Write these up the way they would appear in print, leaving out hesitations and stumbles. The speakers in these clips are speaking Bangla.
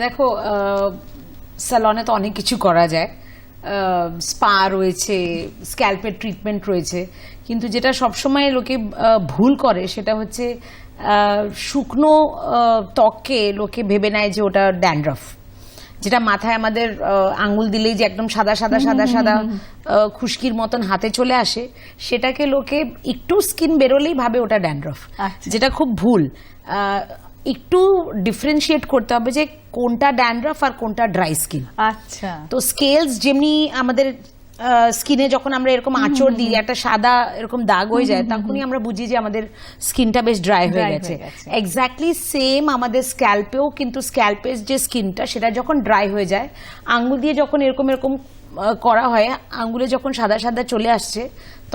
দেখো স্যালনে তো অনেক কিছু করা যায়, স্পা রয়েছে, স্ক্যাল্পের ট্রিটমেন্ট রয়েছে, কিন্তু যেটা সবসময় লোকে ভুল করে সেটা হচ্ছে শুকনো ত্বককে লোকে ভেবে নেয় যে ওটা ড্যান্ড্রফ, যেটা মাথায় আমাদের আঙ্গুল দিলেই যে একদম সাদা সাদা সাদা সাদা খুশকির মতন হাতে চলে আসে, সেটাকে লোকে একটু স্কিন বেরোলেই ভাবে ওটা ড্যান্ড্রফ, যেটা খুব ভুল। একটু ডিফারেন্সিয়েট করতে হবে যে কোনটা ড্যান্ড্রফ আর কোনটা ড্রাই স্কিন। আচ্ছা, তো স্কেলস যেমনি আমাদের স্কিনে যখন আমরা এরকম আঁচড় দিই একটা সাদা এরকম দাগ হয়ে যায়, তখনই আমরা বুঝি যে আমাদের স্কিনটা বেশ ড্রাই হয়ে গেছে। এক্স্যাক্টলি সেম আমাদের স্ক্যাল্পেও, কিন্তু স্ক্যাল্পের যে স্কিনটা সেটা যখন ড্রাই হয়ে যায়, আঙ্গুল দিয়ে যখন এরকম এরকম করা হয়, আঙ্গুলে যখন সাদা সাদা চলে আসছে,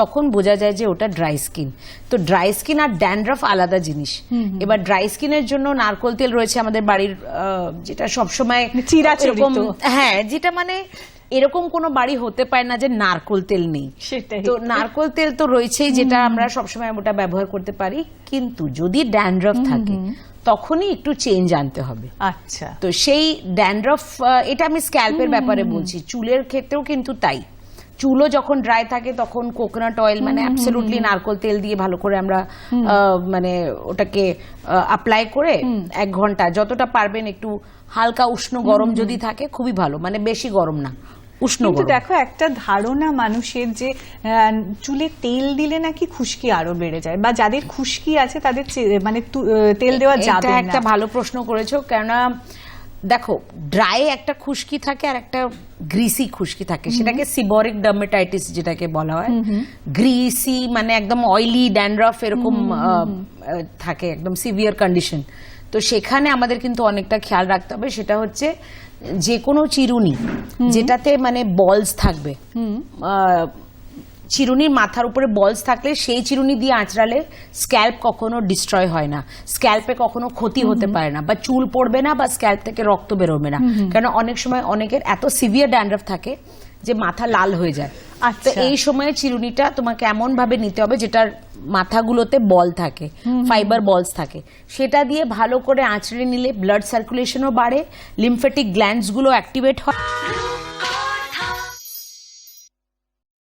তখন বোঝা যায় যে ওটা ড্রাই স্কিন। তো ড্রাই স্কিন আর ড্যান্ড্রফ আলাদা জিনিস। এবার ড্রাই স্কিনের জন্য নারকোল তেল রয়েছে আমাদের বাড়ির, যেটা সবসময় চিরাচরিত, হ্যাঁ, যেটা মানে এরকম কোনো বাড়ি হতে পারে না যে নারকোল তেল নেই। তো নারকোল তেল তো রয়েছেই, যেটা আমরা সবসময় ওটা ব্যবহার করতে পারি। কিন্তু যদি ড্যান্ড্রফ থাকে তখনই একটু চেঞ্জ আনতে হবে। আচ্ছা, তো সেই ড্যান্ড্রফ, এটা আমি স্ক্যাল্পের ব্যাপারে বলছি, চুলের ক্ষেত্রেও কিন্তু তাই। চুলও যখন ড্রাই থাকে তখন কোকোনাট অয়েল, মানে অ্যাবসলিউটলি নারকোল তেল দিয়ে ভালো করে আমরা মানে ওটাকে অ্যাপ্লাই করে 1 ঘন্টা যতটা পারবেন, একটু হালকা উষ্ণ গরম যদি থাকে খুবই ভালো, মানে বেশি গরম না, উষ্ণ গরম। দেখো একটা ধারণা মানুষের যে চুলে তেল দিলে নাকি খুশকি আরো বেড়ে যায়, বা যাদের খুশকি আছে তাদের মানে তেল দেওয়া যাবে না। একটা ভালো প্রশ্ন করেছো, কেননা দেখো ড্রাই একটা খুশকি থাকে আর একটা গ্রিসি খুশকি থাকে, সেটাকে সিবরিক ডার্মেটাইটিস যেটাকে বলা হয়। গ্রিসি মানে একদম অয়েলি ড্যান্ড্রফ এরকম থাকে, একদম সিভিয়ার কন্ডিশন। তো সেখানে আমাদের কিন্তু অনেকটা খেয়াল রাখতে হবে, সেটা হচ্ছে যে কোনো চিরুনি যেটাতে মানে বলস থাকবে, চিরুনির মাথার উপরে বলস থাকলে সেই চিরুনি দিয়ে আঁচড়ালে স্ক্যাল্প কখনো ডিস্ট্রয় হয় না, স্ক্যাল্পে কখনো ক্ষতি হতে পারে না, বা চুল পড়বে না, বা স্ক্যাল্প থেকে রক্ত বেরোবে না। কারণ অনেক সময় অনেকের এত সিভিয়ার ড্যান্ড্রফ থাকে যে মাথা লাল হয়ে যায়। তো এই সময়ে চিরুনিটা তোমাকে এমন ভাবে নিতে হবে যেটার মাথাগুলোতে বল থাকে, ফাইবার বলস থাকে, সেটা দিয়ে ভালো করে আঁচড়ে নিলে ব্লাড সার্কুলেশনও বাড়ে, লিম্ফেটিক গ্ল্যান্ডস গুলো অ্যাক্টিভেট হয়।